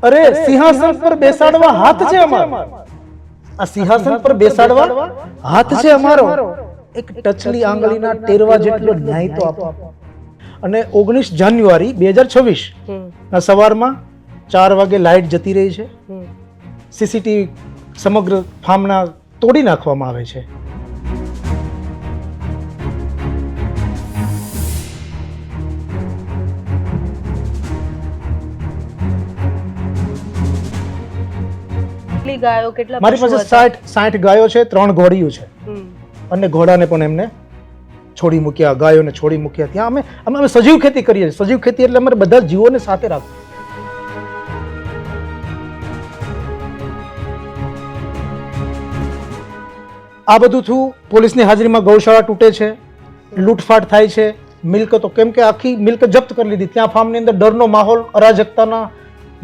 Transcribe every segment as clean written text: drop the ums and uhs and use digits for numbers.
અરે સિંહાસન પર બેસાડવા હાથ છે અમારો, આ સિંહાસન પર બેસાડવા હાથ છે અમારો, એક ટચલી આંગળીના ટેરવા જેટલો ન્યાય તો આપો. અને 19 જાન્યુઆરી 2026 ના સવારમાં 4 વાગે લાઇટ જતી રહી છે. સીસીટીવી સમગ્ર ફાર્મના તોડી નાખવામાં આવે છે. ગાયો કેટલા મારી પાસે 60 ગાયો છે, 3 ઘોડીઓ છે અને ઘોડાને પણ એમને છોડી મૂક્યા, ગાયોને છોડી મૂક્યા. ત્યાં અમે સજીવ ખેતી કરીએ છીએ. સજીવ ખેતી એટલે અમારે બધા જીવોને સાથે રાખવું. આ બધું થયું. પોલીસની હાજરીમાં ગૌશાળા તૂટે છે, લૂંટફાટ થાય છે, મિલકતો, કેમ કે આખી મિલકત જપ્ત કરી લીધી. ત્યાં ફાર્મની અંદર ડરનો માહોલ, અરાજકતાના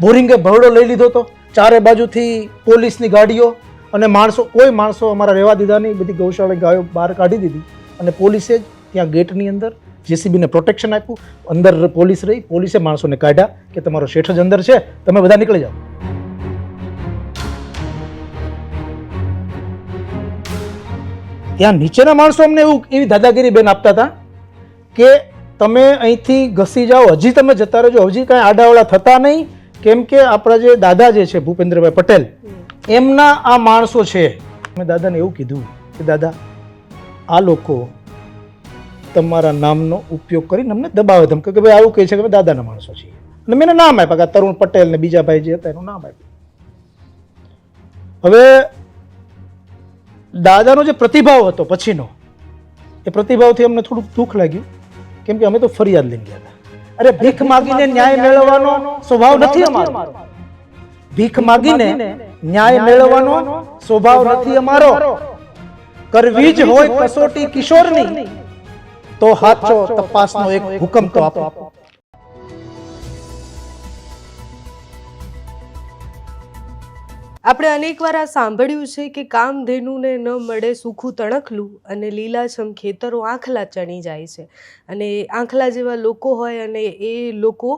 બોરિંગે ભરડો લઈ લીધો હતો. ચારે બાજુથી પોલીસની ગાડીઓ અને માણસો, કોઈ માણસો અમારા રહેવા દીધા નહીં. બધી ગૌશાળા ગાયો બહાર કાઢી દીધી અને પોલીસે જ ત્યાં ગેટની અંદર જેસીબીને પ્રોટેક્શન આપ્યું. અંદર પોલીસ રહી, પોલીસે માણસોને કાઢ્યા કે તમારો શેઠ જ અંદર છે, તમે બધા નીકળી જાઓ. ત્યાં નીચેના માણસો અમને એવી દાદાગીરી બેન આપતા હતા કે તમે અહીંથી ઘસી જાઓ, હજી તમે જતા રહેજો, હજી કાંઈ આડાવડા થતા નહીં, કેમ કે આપણા જે દાદા જે છે ભૂપેન્દ્રભાઈ પટેલ, એમના આ માણસો છે. મેં દાદાને એવું કીધું કે દાદા, આ લોકો તમારા નામનો ઉપયોગ કરીને અમને દબાવે ધમકે કે ભાઈ આવું કહે છે કે અમે દાદાના માણસો છીએ. અને મેં નામ આપ્યા કે તરુણ પટેલ ને બીજા ભાઈ જે હતા એનું નામ આપ્યું. હવે દાદાનો જે પ્રતિભાવ હતો પછીનો, એ પ્રતિભાવથી અમને થોડુંક દુઃખ લાગ્યું, કેમ કે અમે તો ફરિયાદ લઈને ગયા હતા. અરે ભીખ માગીને ન્યાય મેળવવાનો સ્વભાવ નથી અમારો. ભીખ માગીને ન્યાય મેળવવાનો સ્વભાવ નથી અમારો. કરવી જ હોય કસોટી કિશોરની તો સાચો તપાસનો એક હુકમ તો આપો. આપણે અનેકવાર આ સાંભળ્યું છે કે કામધેનુને ન મળે સુખું તણખલું અને લીલાછમ ખેતરો આંખલા ચણી જાય છે. અને આંખલા જેવા લોકો હોય અને એ લોકો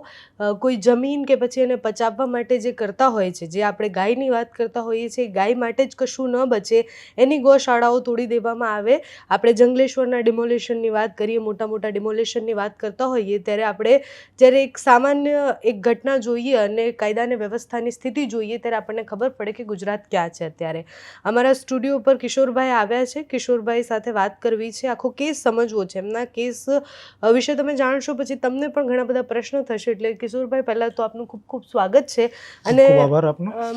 કોઈ જમીન કે પછી એને પચાવવા માટે જે કરતા હોય છે, જે આપણે ગાયની વાત કરતા હોઈએ છીએ, ગાય માટે જ કશું ન બચે એની ગૌશાળાઓ તોડી દેવામાં આવે. આપણે જંગલેશ્વરના ડિમોલેશનની વાત કરીએ, મોટા મોટા ડિમોલેશનની વાત કરતા હોઈએ ત્યારે આપણે જ્યારે એક સામાન્ય એક ઘટના જોઈએ અને કાયદાને વ્યવસ્થાની સ્થિતિ જોઈએ ત્યારે આપણને ખબર પડે કે ગુજરાત ક્યાં છે. અત્યારે અમારા સ્ટુડિયો પર કિશોરભાઈ આવ્યા છે. કિશોરભાઈ સાથે વાત કરવી છે, આખો કેસ સમજવો છે. એમના કેસ વિશે તમે જાણશો, પછી તમને પણ ઘણા બધા પ્રશ્નો થશે. એટલે કિશોરભાઈ, પહેલા તો આપનું ખૂબ ખૂબ સ્વાગત છે. અને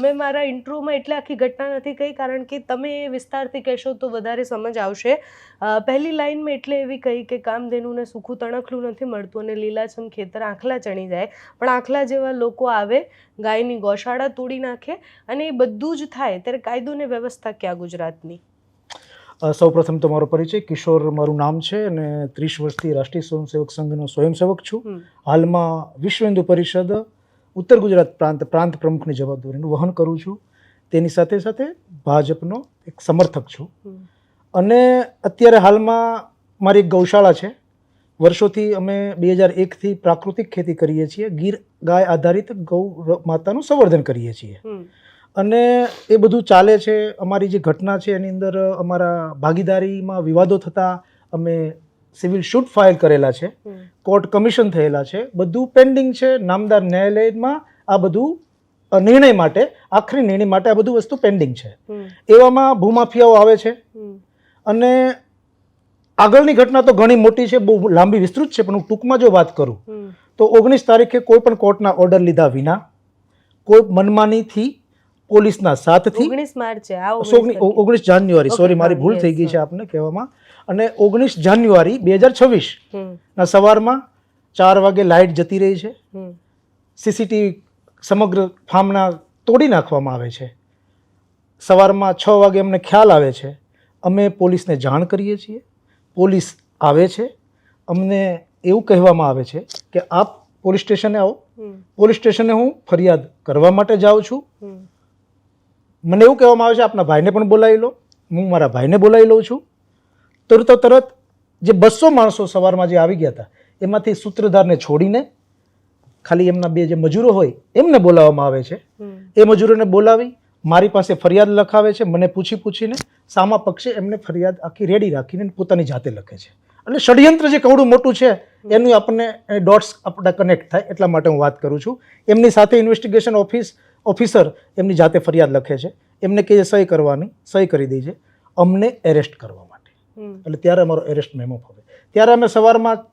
મેં મારા ઇન્ટ્રોમાં એટલે આખી ઘટના નથી કહી, કારણ કે તમે વિસ્તારથી કહેશો તો વધારે સમજ આવશે. પહેલી લાઈનમાં એટલે એવી કહી કે કામધેનુને સુખું તણખલું નથી મળતું અને લીલાછમ ખેતર આંખલા ચણી જાય. પણ આંખલા જેવા લોકો આવે, ગાયની ગૌશાળા તોડી નાખે અને એ બધું જ થાય ત્યારે કાયદો ને વ્યવસ્થા ક્યાં ગુજરાતની? સૌપ્રથમ તો મારો પરિચય, કિશોર મારું નામ છે અને 30 વર્ષથી રાષ્ટ્રીય સ્વયંસેવક સંઘનો સ્વયંસેવક છું. હાલમાં વિશ્વ હિન્દુ પરિષદ ઉત્તર ગુજરાત પ્રાંત પ્રમુખની જવાબદારીનું વહન કરું છું. તેની સાથે સાથે ભાજપનો એક સમર્થક છું. અને અત્યારે હાલમાં મારી એક ગૌશાળા છે. વર્ષોથી અમે 2001થી પ્રાકૃતિક ખેતી કરીએ છીએ. ગીર ગાય આધારિત ગૌ માતાનું સંવર્ધન કરીએ છીએ અને એ બધું ચાલે છે. અમારી જે ઘટના છે એની અંદર અમારા ભાગીદારીમાં વિવાદો થતા અમે સિવિલ શૂટ ફાઇલ કરેલા છે, કોર્ટ કમિશન થયેલા છે, બધું પેન્ડિંગ છે. નામદાર ન્યાયાલયમાં આ બધું નિર્ણય માટે, આખરી નિર્ણય માટે આ બધું વસ્તુ પેન્ડિંગ છે. એવામાં ભૂમાફિયાઓ આવે છે અને આગળની ઘટના તો ઘણી મોટી છે, બહુ લાંબી વિસ્તૃત છે, પણ હું ટૂંકમાં જો વાત કરું તો 19 તારીખે કોઈ પણ કોર્ટના ઓર્ડર લીધા વિના, કોઈ મનમાનીથી, પોલીસના સાથથી, 19 જાન્યુઆરી, સોરી મારી ભૂલ થઈ ગઈ છે આપને કહેવામાં, અને 19 જાન્યુઆરી 2026 ના સવારમાં 4 વાગે લાઇટ જતી રહી છે. સીસીટીવી સમગ્ર ફાર્મના તોડી નાખવામાં આવે છે. સવારમાં 6 વાગે અમને ખ્યાલ આવે છે. અમે પોલીસને જાણ કરીએ છીએ. પોલીસ આવે છે. અમને એવું કહેવામાં આવે છે કે આપ પોલીસ સ્ટેશને આવો. પોલીસ સ્ટેશને હું ફરિયાદ કરવા માટે જાઉં છું. મને એવું કહેવામાં આવે છે આપના ભાઈને પણ બોલાવી લો. હું મારા ભાઈને બોલાવી લઉં છું. તરત જે 200 માણસો સવારમાં જે આવી ગયા હતા એમાંથી સૂત્રધારને છોડીને ખાલી એમના બે જે મજૂરો હોય એમને બોલાવવામાં આવે છે. એ મજૂરોને બોલાવી મારી પાસે ફરિયાદ લખાવે છે. મને પૂછીને સામા પક્ષે એમને ફરિયાદ આખી રેડી રાખીને પોતાની જાતે લખે છે. એટલે ષડયંત્ર જે કવડું મોટું છે એનું આપણને ડોટ્સ આપણા કનેક્ટ થાય એટલા માટે હું વાત કરું છું. એમની સાથે ઇન્વેસ્ટિગેશન ઓફિસર એમની જાતે ફરિયાદ લખે છે. એમને કહે સહી કરવાની, સહી કરી દે છે અમને એરેસ્ટ કરવા માટે. એટલે ત્યારે અમારો એરેસ્ટ મેમો ફરે. ત્યારે અમે સવારમાં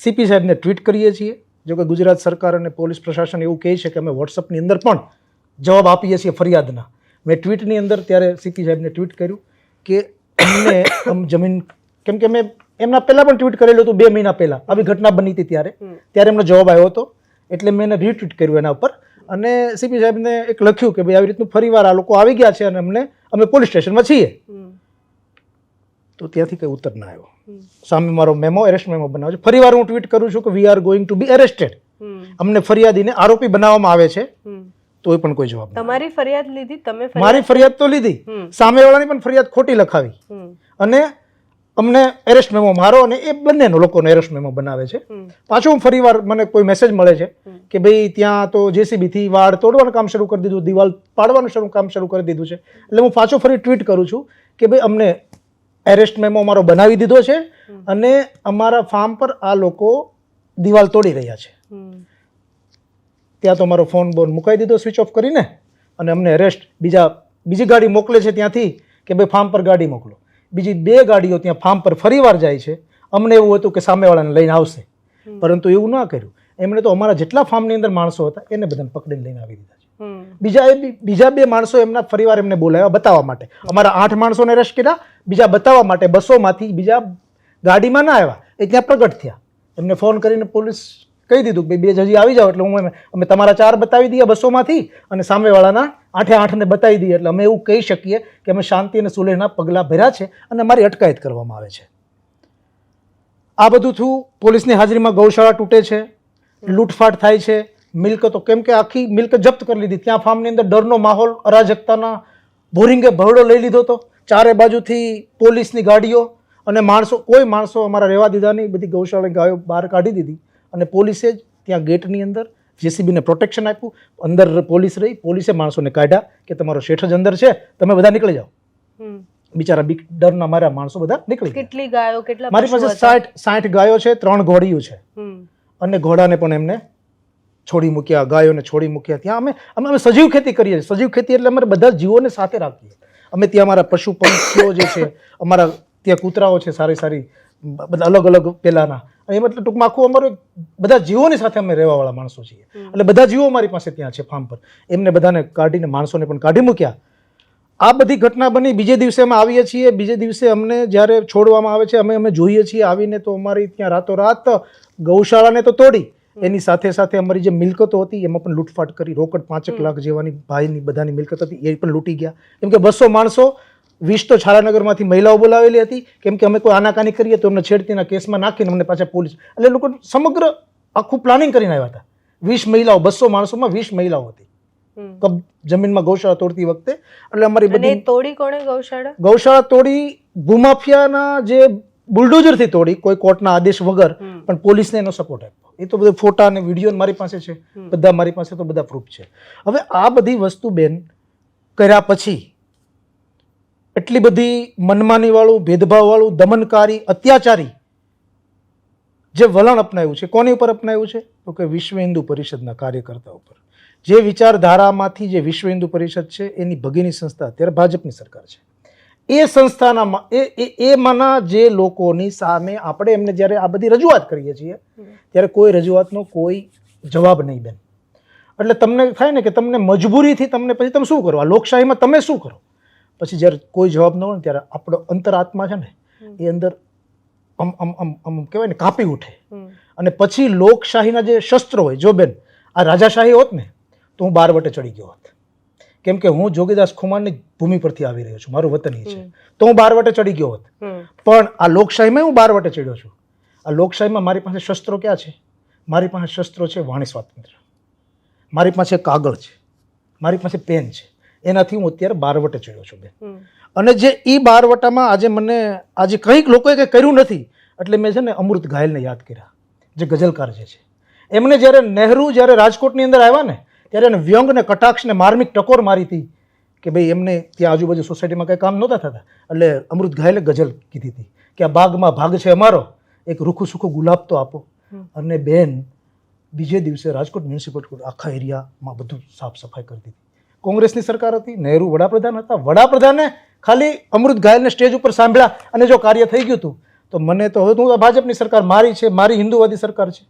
સીપી સાહેબને ટ્વીટ કરીએ છીએ. જો કે ગુજરાત સરકાર અને પોલીસ પ્રશાસન એવું કહે છે કે અમે વોટ્સઅપની અંદર પણ જવાબ આપીએ છીએ ફરિયાદના. મેં ટ્વીટની અંદર ત્યારે સીપી સાહેબને ટ્વીટ કર્યું કે અમને જમીન, કેમ કે મેં એમના પહેલાં પણ ટ્વીટ કરેલું હતું 2 મહિના પહેલાં આવી ઘટના બની હતી ત્યારે એમનો જવાબ આવ્યો હતો. એટલે મેં એને રીટ્વીટ કર્યું એના ઉપર અને સીપી સાહેબને એક લખ્યું કે ભાઈ આવી રીતનું ફરીવાર આ લોકો આવી ગયા છે અને અમે પોલીસ સ્ટેશનમાં છીએ. તો ત્યાંથી કંઈ ઉત્તર ના આવ્યો. સામે મારો મેમો, એરેસ્ટ મેમો બનાવ્યો છે. ફરીવાર હું ટ્વીટ કરું છું કે we are going to be arrested. અમને ફરિયાદીને આરોપી બનાવવામાં આવે છે. તોય પણ કોઈ જવાબ નહીં. તમારી ફરિયાદ લીધી તમે? મારી ફરિયાદ તો લીધી, સામેવાળાની પણ ફરિયાદ ખોટી લખાવી અને અમને એરેસ્ટ મેમો મારો અને એ બંનેનો લોકોનો એરેસ્ટ મેમો બનાવે છે. પાછો હું ફરીવાર મને કોઈ મેસેજ મળે છે કે ભાઈ ત્યાં તો જેસીબીથી વાડ તોડવાનું કામ શરૂ કરી દીધું, દિવાલ પાડવાનું કામ શરૂ કરી દીધું છે. એટલે હું પાછો ફરી ટ્વીટ કરું છું કે ભાઈ અમને એરેસ્ટ મેમો અમારો બનાવી દીધો છે અને અમારા ફાર્મ પર આ લોકો દિવાલ તોડી રહ્યા છે. ત્યાં તો મારો ફોન બોન મુકાઈ દીધો સ્વિચ ઓફ કરીને અને અમને એરેસ્ટ બીજી ગાડી મોકલે છે ત્યાંથી કે ભાઈ ફાર્મ પર ગાડી મોકલો. બીજી 2 ગાડીઓ ત્યાં ફાર્મ પર ફરીવાર જાય છે. અમને એવું હતું કે સામેવાળાને લઈને આવશે, પરંતુ એવું ના કર્યું. એમણે તો અમારા જેટલા ફાર્મની અંદર માણસો હતા એને બધાને પકડીને લઈને આવી દીધા છે. બીજા 2 માણસો એમના ફરીવાર એમને બોલાવ્યા બતાવવા માટે. અમારા 8 માણસોને એરેસ્ટ કર્યા, બીજા બતાવવા માટે 200માંથી બીજા ગાડીમાં ના આવ્યા, એ ત્યાં પ્રગટ થયા. એમને ફોન કરીને પોલીસ કહી દીધું કે 2 જજી આવી જાઓ એટલે અમે તમારા 4 બતાવી દઈએ 200માંથી અને સામેવાળાના 8 ને બતાવી દઈએ. એટલે અમે એવું કહી શકીએ કે અમે શાંતિ અને સુલેહના પગલાં ભર્યા છે અને અમારી અટકાયત કરવામાં આવે છે. આ બધું થયું. પોલીસની હાજરીમાં ગૌશાળા તૂટે છે, લૂંટફાટ થાય છે, મિલકતો, કેમ કે આખી મિલકત જપ્ત કરી લીધી. ત્યાં ફાર્મની અંદર ડરનો માહોલ, અરાજકતાના ભોરિંગે ભરડો લઈ લીધો હતો. ચારે બાજુથી પોલીસની ગાડીઓ અને કોઈ માણસો અમારા રહેવા દીધા નહીં. બધી ગૌશાળા ગાયો બહાર કાઢી દીધી અને પોલીસે જ ત્યાં ગેટની અંદર જેસીબીને પ્રોટેક્શન આપ્યું. અંદર પોલીસ રહી, પોલીસે માણસોને કાઢ્યા કે તમારો શેઠ જ અંદર છે, તમે બધા નીકળી જાઓ. બિચારા ડરના મારા માણસો બધા નીકળી ગયા. કેટલી ગાયો, કેટલા? મારી પાસે 60 ગાયો છે, 3 ઘોડીઓ છે અને ઘોડાને પણ એમને છોડી મૂક્યા, ગાયોને છોડી મૂક્યા. ત્યાં અમે સજીવ ખેતી કરીએ છીએ. સજીવ ખેતી એટલે અમારે બધા જીવોને સાથે રાખીએ. અમે ત્યાં અમારા પશુ પંખીઓ જે છે, અમારા ત્યાં કૂતરાઓ છે સારી બધા અલગ પેલાના. એમ એટલે ટૂંકમાં આખું અમારું બધા જીવોની સાથે અમે રહેવાવાળા માણસો છીએ. એટલે બધા જીવો અમારી પાસે ત્યાં છે ફાર્મ પર. એમને બધાને કાઢીને માણસોને પણ કાઢી મૂક્યા. આ બધી ઘટના બની. બીજે દિવસે અમે આવીએ છીએ. બીજે દિવસે અમને જ્યારે છોડવામાં આવે છે અમે જોઈએ છીએ આવીને તો અમારી ત્યાં રાતોરાત ગૌશાળાને તો તોડી, એની સાથે અમારી જે મિલકતો હતી એમાં પણ લૂંટફાટ કરી. રોકડ 5 લાખ જેવાની ભાઈની બધાની મિલકત હતી એ પણ લૂંટી ગયા. કેમ કે 200 માણસો 20 તો છારાનગરમાંથી મહિલાઓ બોલાવેલી હતી. કેમ કે અમે કોઈ આનાકાની કરીએ તો અમને છેડતીના કેસમાં નાખીને અમને પાછા પોલીસ, એટલે લોકો સમગ્ર આખું પ્લાનિંગ કરીને આવ્યા હતા. 20 મહિલાઓ, 200 માણસોમાં 20 મહિલાઓ હતી જમીનમાં ગૌશાળા તોડતી વખતે. એટલે અમારી બધી તોડી કોણે ગૌશાળા તોડી? ભૂમાફિયાના જે બુલડોઝરથી તોડી, કોઈ કોર્ટના આદેશ વગર, પણ પોલીસને એનો સપોર્ટ આપ્યો. એ તો બધા ફોટા અને વિડીયો મારી પાસે છે, બધા મારી પાસે તો બધા પ્રૂફ છે. હવે આ બધી વસ્તુ બેન કર્યા પછી એટલી બધી મનમાની વાળું, ભેદભાવ વાળું, દમનકારી, અત્યાચારી જે વલણ અપનાવ્યું છે, કોની ઉપર અપનાવ્યું છે? તો કે વિશ્વ હિન્દુ પરિષદના કાર્યકર્તા ઉપર. જે વિચારધારામાંથી જે વિશ્વ હિન્દુ પરિષદ છે એની ભગીની સંસ્થા અત્યારે ભાજપની સરકાર છે. એ સંસ્થાના એમાંના જે લોકોની સામે આપણે એમને જ્યારે આ બધી રજૂઆત કરીએ છીએ ત્યારે કોઈ રજૂઆતનો કોઈ જવાબ નહીં બેન. એટલે તમને થાય ને કે તમને મજબૂરીથી તમને પછી તમે શું કરો? આ લોકશાહીમાં તમે શું કરો? પછી જ્યારે કોઈ જવાબ ન હોય ને ત્યારે આપણો અંતરાત્મા છે ને એ અંદર આમ કહેવાય ને કાપી ઉઠે. અને પછી લોકશાહીના જે શસ્ત્રો હોય, જો બેન આ રાજાશાહી હોત ને તો હું 12 વટે ચડી ગયો હોત. કેમ કે હું જોગીદાસ ખુમાણની ભૂમિ પરથી આવી રહ્યો છું, મારું વતન છે, તો હું 12 વટે ચડી ગયો હોત. પણ આ લોકશાહીમાં હું 12 વટે ચડ્યો છું. આ લોકશાહીમાં મારી પાસે શસ્ત્રો ક્યાં છે? મારી પાસે શસ્ત્રો છે વાણી સ્વાતંત્ર્ય, મારી પાસે કાગળ છે, મારી પાસે પેન છે. એનાથી હું અત્યારે 12 વટે ચડ્યો છું બેન. અને જે એ 12 વટામાં આજે કંઈક લોકોએ કંઈ કર્યું નથી એટલે મેં છે ને અમૃત ઘાયલને યાદ કર્યા, જે ગઝલકાર જે છે. એમને જ્યારે નહેરુ જ્યારે રાજકોટની અંદર આવ્યા ને ત્યારે એને વ્યંગ ને કટાક્ષ ને માર્મિક ટકોર મારી હતી કે ભાઈ એમને ત્યાં આજુબાજુ સોસાયટીમાં કંઈ કામ નહોતા થતા, એટલે અમૃત ઘાયલે ગઝલ કીધી હતી કે આ બાગમાં ભાગ છે અમારો, એક રૂખું સૂખું ગુલાબ તો આપો. અને બેન બીજે દિવસે રાજકોટ મ્યુનિસિપલ કોર્ટ આખા એરિયામાં બધું સાફ સફાઈ કરી દીધી. કોંગ્રેસની સરકાર હતી, નહેરુ વડાપ્રધાન હતા, વડાપ્રધાને ખાલી અમૃત ઘાયલને સ્ટેજ ઉપર સાંભળ્યા અને જો કાર્ય થઈ ગયું હતું તો મને તો હવે હું ભાજપની સરકાર મારી છે, મારી હિન્દુવાદી સરકાર છે,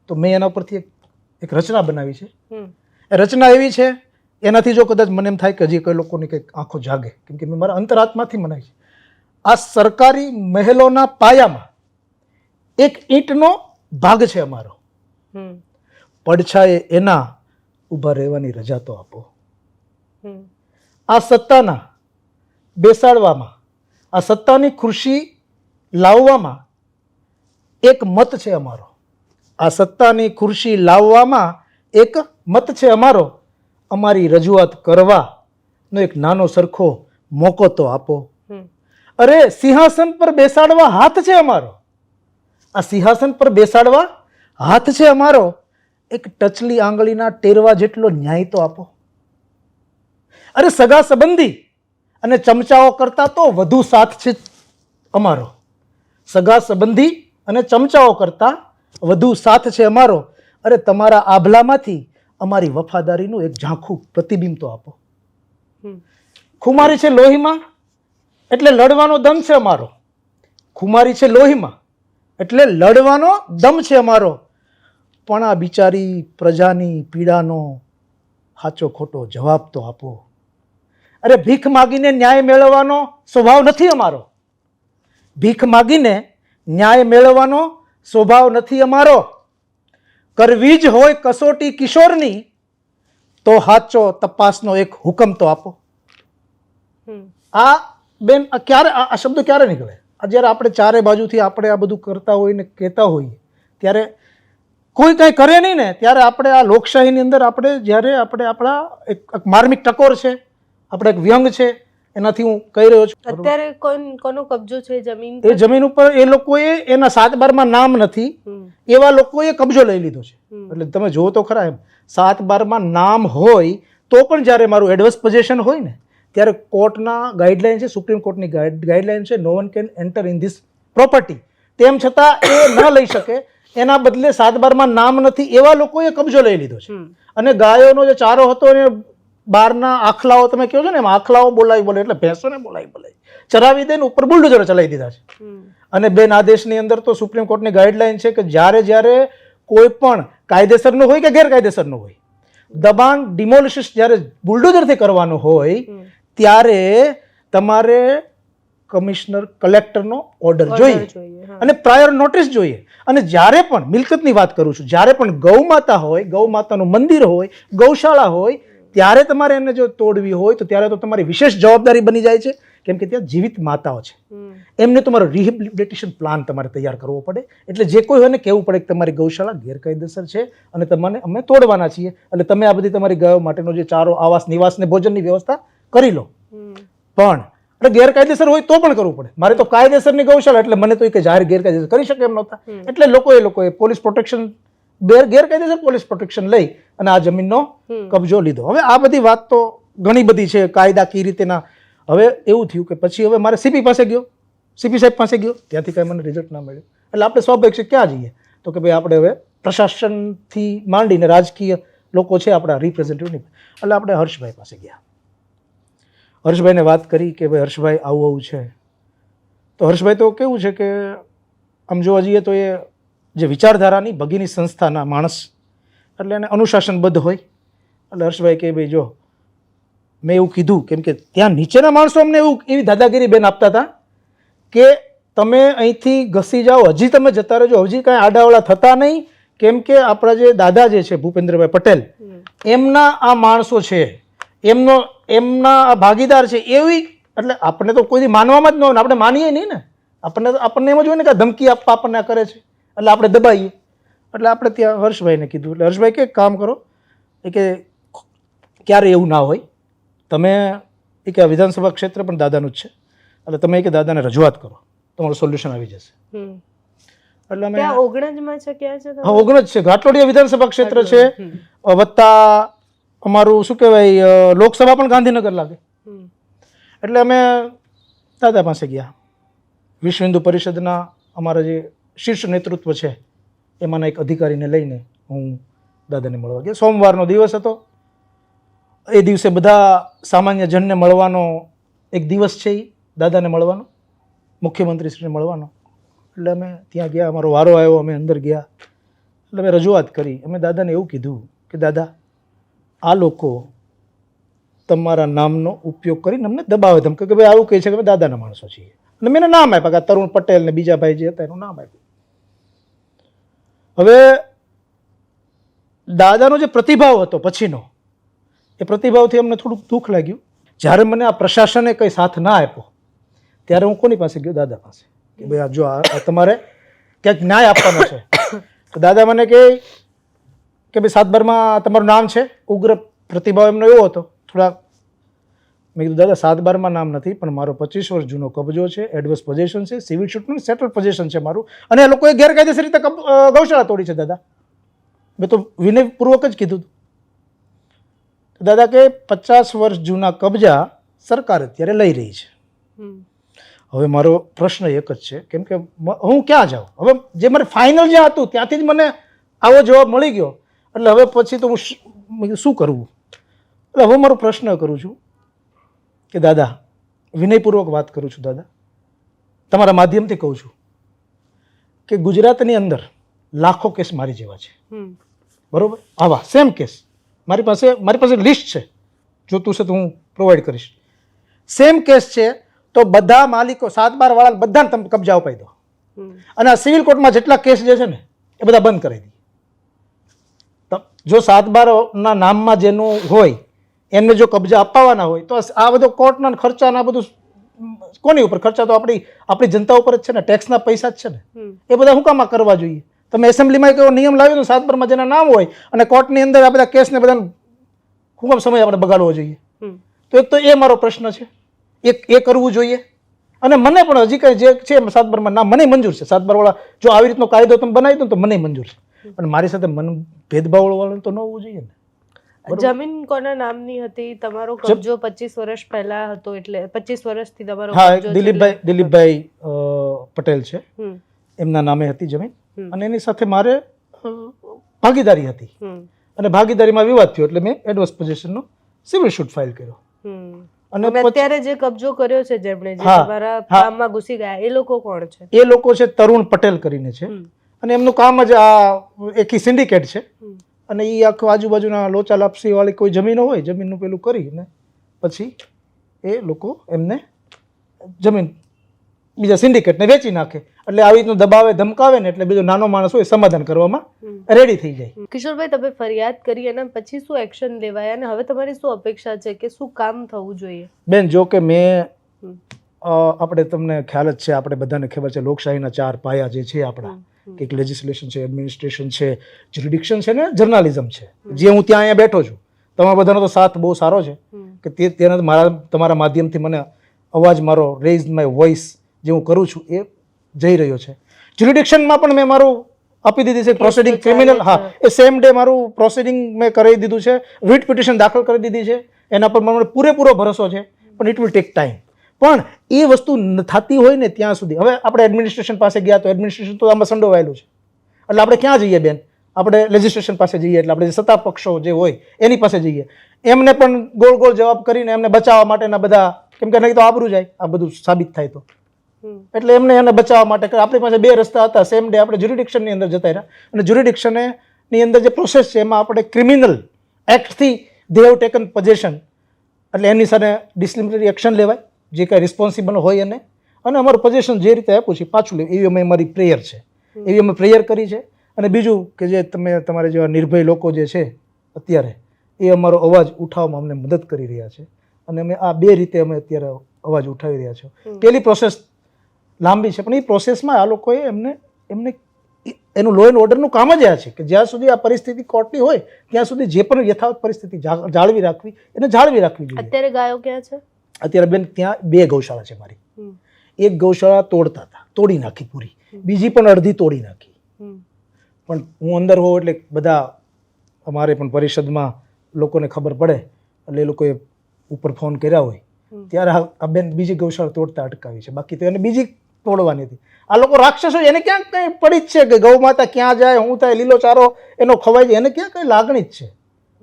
તો મેં એના પરથી એક રચના બનાવી છે. એ રચના એવી છે એનાથી જો કદાચ મને એમ થાય કે હજી કોઈ લોકોની કંઈક આંખો જાગે, કેમ કે મેં મારા અંતરાત્માથી મનાવી છે. આ સરકારી મહેલોના પાયામાં એક ઈંટનો ભાગ છે અમારો, પડછાએ એના ઊભા રહેવાની રજા તો આપો. આ સત્તાના બેસાડવામાં, આ સત્તાની ખુરશી લાવવામાં એક મત છે અમારો. આ સત્તાની ખુરશી લાવવામાં એક મત છે અમારો. અમારી રજૂઆત કરવાનો એક નાનો સરખો મોકો તો આપો. અરે સિંહાસન પર બેસાડવા હાથ છે અમારો. આ સિંહાસન પર બેસાડવા હાથ છે અમારો. એક ટચલી આંગળીના ટેરવા જેટલો ન્યાય તો આપો. અરે સગા સંબંધી અને ચમચાઓ કરતા તો વધુ સાથ છે અમારો. સગા સંબંધી અને ચમચાઓ કરતા વધુ સાથ છે અમારો. અરે તમારા આભલામાંથી અમારી વફાદારીનું એક ઝાંખું પ્રતિબિંબ તો આપો. ખુમારી છે લોહીમાં એટલે લડવાનો દમ છે અમારો. ખુમારી છે લોહીમાં એટલે લડવાનો દમ છે અમારો. પણ આ બિચારી પ્રજાની પીડાનો સાચો ખોટો જવાબ તો આપો. અરે ભીખ માગીને ન્યાય મેળવવાનો સ્વભાવ નથી અમારો. ભીખ માગીને ન્યાય મેળવવાનો સ્વભાવ નથી અમારો. કરવી જ હોય કસોટી કિશોરની તો સાચો તપાસનો એક હુકમ તો આપો. આ બેન ક્યારે આ શબ્દો ક્યારે નીકળે? જ્યારે આપણે ચારે બાજુથી આપણે આ બધું કરતા હોઈએ ને કહેતા હોઈએ ત્યારે કોઈ કંઈ કરે નહીં ને ત્યારે આપણે આ લોકશાહીની અંદર આપણે જ્યારે આપણે આપણા એક માર્મિક ટકોર છે, આપણે એક વ્યંગ છે, એનાથી હું કહી રહ્યો છું. અત્યારે કોનો કબજો છે જમીન? એ જમીન ઉપર એ લોકોએ એના 7/12માં નામ નથી એવા લોકોએ કબજો લઈ લીધો છે. એટલે તમે જુઓ તો ખરા, એમ 7/12માં નામ હોય તો પણ જ્યારે મારું એડવર્સ પોઝેશન હોય ને ત્યારે કોર્ટના ગાઈડલાઇન છે, સુપ્રીમ કોર્ટની ગાઈડલાઇન છે, no one can enter in this property. તેમ છતાં એ ન લઈ શકે, એના બદલે 7/12માં નામ નથી એવા લોકોએ કબજો લઈ લીધો છે. અને ગાયોનો જે ચારો હતો એને બહારના આખલાઓ, તમે કહો છો ને એમ આખલાઓ બોલાવી એટલે ભેંસોને બોલાવી ચરાવી દઈને ઉપર બુલડોઝરો ચલાવી દીધા છે. અને બેન આ દેશની અંદર તો સુપ્રીમ કોર્ટની ગાઈડલાઇન છે કે જ્યારે કોઈ પણ કાયદેસરનું હોય કે ગેરકાયદેસરનું હોય, દબાણ ડિમોલિશિસ જ્યારે બુલડોઝરથી કરવાનું હોય ત્યારે તમારે કમિશનર કલેક્ટરનો ઓર્ડર જોઈએ અને પ્રાયર નોટિસ જોઈએ. અને જ્યારે પણ મિલકતની વાત કરું છું, જ્યારે પણ ગૌમાતા હોય, ગૌમાતાનું મંદિર હોય, ગૌશાળા હોય, ત્યારે તમારે એને જો તોડવી હોય તો ત્યારે તો તમારી વિશેષ જવાબદારી બની જાય છે, કેમ કે ત્યાં જીવિત માતાઓ છે. એમને તમારો રિહેબિલિટેશન પ્લાન તમારે તૈયાર કરવો પડે. એટલે જે કોઈ હોય ને કહેવું પડે કે તમારી ગૌશાળા ગેરકાયદેસર છે અને તમને અમે તોડવાના છીએ, એટલે તમે આ બધી તમારી ગાયો માટેનો જે ચારો, આવાસ, નિવાસ ને ભોજનની વ્યવસ્થા કરી લો. પણ એટલે ગેરકાયદેસર હોય તો પણ કરવું પડે. મારે તો કાયદેસરની ગૌશાળા એટલે મને તો કે જાહેર ગેરકાયદેસર કરી શકે એમ નહોતા. એટલે લોકોએ પોલીસ પ્રોટેક્શન, ગેરકાયદેસર પોલીસ પ્રોટેક્શન લઈ અને આ જમીનનો કબજો લીધો. હવે આ બધી વાત તો ઘણી બધી છે કાયદાકીય રીતેના. હવે એવું થયું કે પછી હવે મારે સીપી પાસે ગયો, સીપી સાહેબ પાસે ગયો, ત્યાંથી કાંઈ મને રિઝલ્ટ ના મળ્યું. એટલે આપણે સ્વાભાવિક છે ક્યાં જઈએ તો કે ભાઈ આપણે હવે પ્રશાસનથી માંડીને રાજકીય લોકો છે આપણા રિપ્રેઝેન્ટેટિવ, એટલે આપણે હર્ષભાઈ પાસે ગયા. હર્ષભાઈને વાત કરી કે ભાઈ હર્ષભાઈ આવું છે. તો હર્ષભાઈ તો કેવું છે કે આમ જોવા જઈએ તો એ જે વિચારધારાની ભગીની સંસ્થાના માણસ એટલે એને અનુશાસનબદ્ધ હોય. એટલે હર્ષભાઈ કે ભાઈ જો મેં એવું કીધું, કેમ કે ત્યાં નીચેના માણસો અમને એવી દાદાગીરી બેન આપતા હતા કે તમે અહીંથી ઘસી જાઓ, હજી તમે જતા રહેજો, હજી કાંઈ આડાવડા થતા નહીં, કેમ કે આપણા જે દાદા જે છે ભૂપેન્દ્રભાઈ પટેલ, એમના આ માણસો છે, એમના આ ભાગીદાર છે એવી. એટલે આપણે તો કોઈ માનવામાં જ ન હોય ને, આપણે માનીએ નહીં ને, આપણને એમ જ હોય ને કે ધમકી આપવા આપણને કરે છે એટલે આપણે દબાઈએ. એટલે આપણે ત્યાં હર્ષભાઈને કીધું. એટલે હર્ષભાઈ કે કામ કરો, એ કે ક્યારે એવું ના હોય, તમે એ કે વિધાનસભા ક્ષેત્ર પણ દાદાનું જ છે, એટલે તમે એ કે દાદાને રજૂઆત કરો, તમારું સોલ્યુશન આવી જશે. એટલે અમે ક્યાં ઓગણજમાં છે, ક્યાં છે હા ઓગણજ છે, ઘાટલોડિયા વિધાનસભા ક્ષેત્ર છે, વત્તા અમારું શું કહેવાય લોકસભા પણ ગાંધીનગર લાગે. એટલે અમે દાદા પાસે ગયા. વિશ્વ હિન્દુ પરિષદના અમારા જે શીર્ષ નેતૃત્વ છે એમાંના એક અધિકારીને લઈને હું દાદાને મળવા ગયા. સોમવારનો દિવસ હતો. એ દિવસે બધા સામાન્ય જનને મળવાનો એક દિવસ છે, એ દાદાને મળવાનો, મુખ્યમંત્રીશ્રીને મળવાનો. એટલે અમે ત્યાં ગયા, અમારો વારો આવ્યો, અમે અંદર ગયા. એટલે અમે રજૂઆત કરી. અમે દાદાને એવું કીધું કે દાદા, આ લોકો તમારા નામનો ઉપયોગ કરીને અમને દબાવે ધમકે કે ભાઈ આવું કહે છે કે અમે દાદાના માણસો છીએ. અને મેં નામ આપ્યા કે તરુણ પટેલ ને બીજા ભાઈ જે હતા એનું નામ આપ્યું. હવે દાદાનો જે પ્રતિભાવ હતો પછીનો, એ પ્રતિભાવથી અમને થોડુંક દુઃખ લાગ્યું. જ્યારે મને આ પ્રશાસને કંઈ સાથ ના આપ્યો ત્યારે હું કોની પાસે ગયો? દાદા પાસે. કે ભાઈ આ જો આ તમારે ક્યાંક ન્યાય આપવાનો છે. તો દાદા મને કહે કે ભાઈ 7/12માં તમારું નામ છે. ઉગ્ર પ્રતિભાવ એમનો એવો હતો થોડા. મેં કીધું દાદા 7/12માં નામ નથી, પણ મારો 25 વર્ષ જૂનો કબજો છે, એડવર્સ પોઝેશન છે, સિવિલ શૂટનું સેટલ પોઝેશન છે મારું, અને એ લોકોએ ગેરકાયદેસર રીતે ગૌશાળા તોડી છે દાદા. મેં તો વિનયપૂર્વક જ કીધું. દાદા કે 50 વર્ષ જૂના કબજા સરકાર અત્યારે લઈ રહી છે. હવે મારો પ્રશ્ન એક જ છે, કેમ કે હું ક્યાં જાઉં? હવે જે મને ફાઇનલ જ્યાં હતું ત્યાંથી જ મને આવો જવાબ મળી ગયો, એટલે હવે પછી તો હું શું કરવું? એટલે હવે મારો પ્રશ્ન કરું છું કે દાદા, વિનયપૂર્વક વાત કરું છું દાદા, તમારા માધ્યમથી કહું છું કે ગુજરાતની અંદર લાખો કેસ મારી જેવા છે, બરોબર? આવા સેમ કેસ મારી પાસે લિસ્ટ છે, જોતું છે તો હું પ્રોવાઈડ કરીશ. સેમ કેસ છે, તો બધા માલિકો 7/12 વાળા બધાને તમે કબજા અપાઈ દો, અને આ સિવિલ કોર્ટમાં જેટલા કેસ જે છે ને એ બધા બંધ કરાવી દો. જો 7/12ના નામમાં જેનું હોય એમને જો કબજા અપાવવાના હોય તો આ બધો કોર્ટના ખર્ચા આ બધું કોની ઉપર? ખર્ચા તો આપણી જનતા ઉપર જ છે ને, ટેક્સના પૈસા જ છે ને. એ બધા શું કામ કરવા જોઈએ? તમે એસેમ્બલીમાં એવો નિયમ લાવ્યો તો 7/12માં જેના નામ હોય અને કોર્ટની અંદર આ બધા કેસને બધા શું કામ સમય આપણે બગાડવો જોઈએ? તો એક તો એ મારો પ્રશ્ન છે, એ કરવું જોઈએ. અને મને પણ હજી કંઈ જે છે 7/12માં નામ મને મંજૂર છે. 7/12 વાળા જો આવી રીતનો કાયદો તમે બનાવી દો તો મને મંજૂર છે, પણ મારી સાથે મન ભેદભાવ વાળું તો ન હોવું જોઈએ ને. જમીન કોના નામની હતી? તમારો કબજો 25 વર્ષ પહેલા હતો, એટલે 25 વર્ષથી તમારો હા, કબજો દિલીપભાઈ પટેલ છે, એમના નામે હતી જમીન, અને એની સાથે મારે ભાગીદારી હતી, અને ભાગીદારીમાં વિવાદ થયો એટલે મેં એડવર્સ પોઝેશનનો સિવિલ શૂટ ફાઇલ કર્યો. અને અત્યારે જે કબજો કર્યો છે, જેમણે જે તમારા કામમાં ઘૂસી ગયા, એ લોકો કોણ છે? એ લોકો છે તરુણ પટેલ કરીને છે, અને એમનું કામ જ આ એક સિન્ડિકેટ છે, અને એ આખું આજુબાજુના લોચા લાપસી વાળી કોઈ જમીનો હોય, જમીનનું પેલું કરીને પછી એ લોકો એમને જમીન બીજા સિન્ડિકેટને વેચી નાખે. એટલે આવી રીતનું દબાવે ધમકાવે ને એટલે બીજો નાનો માણસ હોય સમાધાન કરવામાં રેડી થઈ જાય. કિશોરભાઈ, તમે ફરિયાદ કરી અને પછી શું એક્શન લેવાય અને હવે તમારી શું અપેક્ષા છે કે શું કામ થવું જોઈએ? બેન, જો કે મેં આપણે તમને ખ્યાલ જ છે, આપણે બધાને ખબર છે, લોકશાહીના 4 પાયા જે છે આપણા, કે એક લેજિસ્લેશન છે, એડમિનિસ્ટ્રેશન છે, જ્યુરિડિક્શન છે ને જર્નાલિઝમ છે. જે હું ત્યાં અહીંયા બેઠો છું, તમારા બધાનો તો સાથ બહુ સારો છે કે તેના તમારા માધ્યમથી મને અવાજ મારો રેઇઝ માય વોઇસ જે હું કરું છું એ જઈ રહ્યો છે. જ્યુરિડિક્શનમાં પણ મેં મારું આપી દીધી છે પ્રોસિડિંગ, ક્રિમિનલ. હા, એ સેમ ડે મારું પ્રોસિડિંગ મેં કરી દીધું છે, રિટ પિટિશન દાખલ કરી દીધી છે. એના પર મને પૂરેપૂરો ભરોસો છે, પણ ઇટ વિલ ટેક ટાઈમ. પણ એ વસ્તુ થતી હોય ને ત્યાં સુધી, હવે આપણે એડમિનિસ્ટ્રેશન પાસે ગયા તો એડમિનિસ્ટ્રેશન તો આમાં સંડોવાયેલું છે, એટલે આપણે ક્યાં જઈએ બેન? આપણે લેજિસ્ટ્રેશન પાસે જઈએ, એટલે આપણે જે સત્તા પક્ષો જે હોય એની પાસે જઈએ. એમને પણ ગોળ ગોળ જવાબ કરીને એમને બચાવવા માટેના બધા, કેમ કે નહીં તો આબરૂ જાય આ બધું સાબિત થાય તો, એટલે એને બચાવવા માટે આપણી પાસે 2 રસ્તા હતા. સેમ ડે આપણે જ્યુરિડિક્શનની અંદર જતા રહ્યા, અને જ્યુરિડિક્શનની અંદર જે પ્રોસેસ છે એમાં આપણે ક્રિમિનલ એક્ટથી દે હેવ ટેકન પોઝેશન, એટલે એની સાથે ડિસિપ્લિનરી એક્શન લેવાય, જે કાંઈ રિસ્પોન્સિબલ હોય એને, અને અમારું પોઝેશન જે રીતે આપ્યું છે પાછું લેવું, એવી અમે અમારી પ્રેયર છે, એવી અમે પ્રેયર કરી છે. અને બીજું કે જે તમારે જેવા નિર્ભય લોકો જે છે અત્યારે, એ અમારો અવાજ ઉઠાવવામાં અમને મદદ કરી રહ્યા છે, અને અમે આ 2 રીતે અમે અત્યારે અવાજ ઉઠાવી રહ્યા છીએ. પહેલી પ્રોસેસ લાંબી છે, પણ એ પ્રોસેસમાં આ લોકોએ એમને એનું લો એન્ડ ઓર્ડરનું કામ જ આ છે કે જ્યાં સુધી આ પરિસ્થિતિ કોર્ટની હોય ત્યાં સુધી જે પણ યથાવત પરિસ્થિતિ જાળવી રાખવી જોઈએ. અત્યારે ગાયો ક્યાં છે? અત્યારે બેન ત્યાં 2 ગૌશાળા છે મારી. એક ગૌશાળા તોડતા હતા, તોડી નાખી પૂરી, બીજી પણ અડધી તોડી નાખી. પણ હું અંદર હોઉં એટલે બધા અમારે પણ પરિષદમાં લોકોને ખબર પડે એટલે એ લોકોએ ઉપર ફોન કર્યા હોય ત્યારે આ બેન બીજી ગૌશાળા તોડતા અટકાવી છે, બાકી તો એને બીજી તોડવાની હતી. આ લોકો રાક્ષસો, એને ક્યાં કંઈ પડી જ છે કે ગૌ માતા ક્યાં જાય, હું થાય, લીલો ચારો એનો ખવાય છે, એને ક્યાં કંઈ લાગણી જ છે.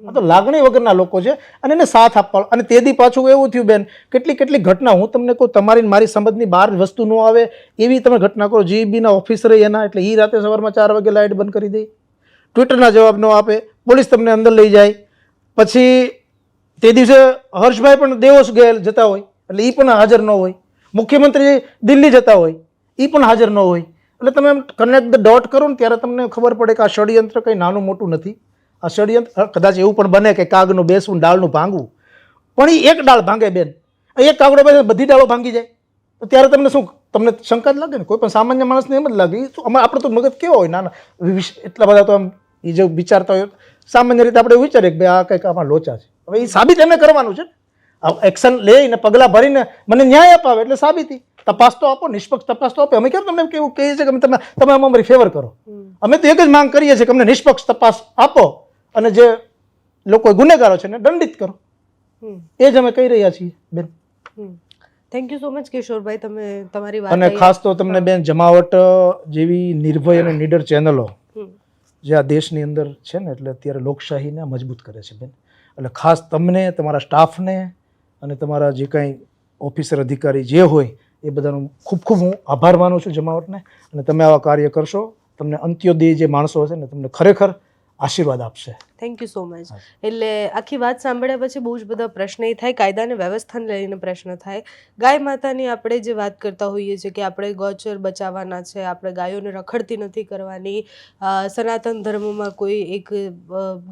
આ તો લાગણી વગરના લોકો છે અને એને સાથ આપવા. અને તેથી પાછું એવું થયું બેન, કેટલી ઘટના હું તમને કહું, તમારી મારી સમજની બહાર વસ્તુ ન આવે એવી તમે ઘટના કરો. જીબીના ઓફિસર એના, એટલે એ રાતે સવારમાં 4 વાગે લાઇટ બંધ કરી દે, ટ્વિટરના જવાબ ન આપે, પોલીસ તમને અંદર લઈ જાય. પછી તે દિવસે હર્ષભાઈ પણ દેવોસ જતા હોય એટલે એ પણ હાજર ન હોય, મુખ્યમંત્રી દિલ્હી જતા હોય એ પણ હાજર ન હોય. એટલે તમે કનેક્ટ ધ ડોટ કરો ને ત્યારે તમને ખબર પડે કે આ ષડયંત્ર કંઈ નાનું મોટું નથી. આ ષડયંત્ર કદાચ એવું પણ બને કે કાગનું બેસવું, ડાળનું ભાંગવું, પણ એ એક ડાળ ભાંગે બેન, એક કાગડો બેસે બધી ડાળો ભાંગી જાય તો ત્યારે તમને શું, તમને શંકા જ લાગે ને? કોઈ પણ સામાન્ય માણસને એમ જ લાગે. આપણે તો મગજ કેવો હોય, નાના એટલા બધા તો આમ એ જે વિચારતા હોય સામાન્ય રીતે આપણે વિચારીએ કે ભાઈ આ કંઈક આમાં લોચા છે. હવે એ સાબિત એને કરવાનું છે. એક્શન લઈને પગલાં ભરીને મને ન્યાય અપાવે એટલે સાબિતી. તપાસ તો આપો, નિષ્પક્ષ તપાસ તો આપે. અમે કેમ તમને કેવું કહીએ છીએ કે તમે અમારી ફેવર કરો? અમે તો એક જ માંગ કરીએ છીએ કે અમને નિષ્પક્ષ તપાસ આપો અને જે લોકો ગુનેગારો છે એને દંડિત કરો. એ જ અમે કહી રહ્યા છીએ બેન. Thank you so much Kishorbhai, તમે તમારી વાત. અને ખાસ તો તમને બેન, જમાવટ જેવી નિર્ભય અને નીડર ચેનલો જે આ દેશની અંદર છે ને, એટલે અત્યારે લોકશાહીને મજબૂત કરે છે બેન. એટલે ખાસ તમને, તમારા સ્ટાફને અને તમારા જે કાંઈ ઓફિસર અધિકારી જે હોય એ બધાનો ખૂબ ખૂબ હું આભાર માનું છું જમાવટને. અને તમે આવા કાર્ય કરશો, તમને અંત્યોદય જે માણસો હશે ને તમને ખરેખર આશીર્વાદ આપશે. Thank you so much. એટલે આખી વાત સાંભળ્યા પછી બહુ જ બધા પ્રશ્ન એ થાય, કાયદા અને વ્યવસ્થાને લઈને પ્રશ્ન થાય. ગાય માતાની આપણે જે વાત કરતા હોઈએ છીએ કે આપણે ગૌચર બચાવવાના છે, આપણે ગાયોને રખડતી નથી કરવાની, સનાતન ધર્મમાં કોઈ એક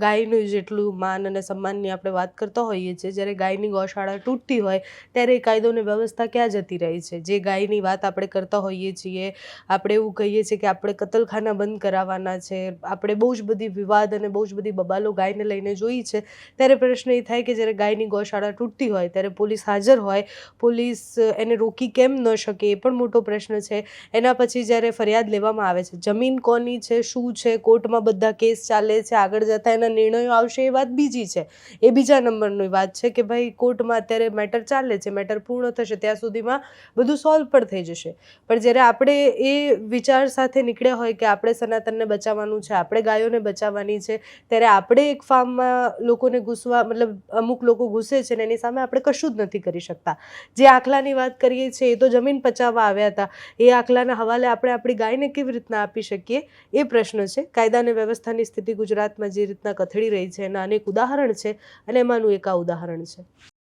ગાયનું જેટલું માન અને સન્માનની આપણે વાત કરતા હોઈએ છીએ, જ્યારે ગાયની ગૌશાળા તૂટતી હોય ત્યારે એ કાયદો અને વ્યવસ્થા ક્યાં જતી રહી છે? જે ગાયની વાત આપણે કરતા હોઈએ છીએ, આપણે એવું કહીએ છીએ કે આપણે કતલખાના બંધ કરાવવાના છે, આપણે બહુ જ બધી વિવાદ અને બહુ જ બધી બબાલો ગાયને લઈને જોઈ છે, ત્યારે પ્રશ્ન એ થાય કે જ્યારે ગાયની ગૌશાળા તૂટતી હોય ત્યારે પોલીસ હાજર હોય, પોલીસ એને રોકી કેમ ન શકે એ પણ મોટો પ્રશ્ન છે. એના પછી જ્યારે ફરિયાદ લેવામાં આવે છે, જમીન કોની છે, શું છે, કોર્ટમાં બધા કેસ ચાલે છે, આગળ જતાં એના નિર્ણયો આવશે એ વાત બીજી છે, એ બીજા નંબરની વાત છે કે ભાઈ કોર્ટમાં અત્યારે મેટર ચાલે છે, મેટર પૂર્ણ થશે ત્યાં સુધીમાં બધું સોલ્વ પણ થઈ જશે. પણ જ્યારે આપણે એ વિચાર સાથે નીકળ્યા હોય કે આપણે સનાતનને બચાવવાનું છે, આપણે ગાયોને બચાવવાની છે, ત્યારે આપણે એક ફાર્મમાં લોકોને ઘૂસવા, મતલબ અમુક લોકો ઘૂસે છે ને એની સામે આપણે કશું જ નથી કરી શકતા. જે આખલાની વાત કરીએ છીએ એ તો જમીન પચાવવા આવ્યા હતા, એ આખલાના હવાલે આપણે આપણી ગાયને કેવી રીતના આપી શકીએ એ પ્રશ્ન છે. કાયદા અને વ્યવસ્થાની સ્થિતિ ગુજરાતમાં જે રીતના કથળી રહી છે એના અનેક ઉદાહરણ છે અને એમાંનું એક આ ઉદાહરણ છે.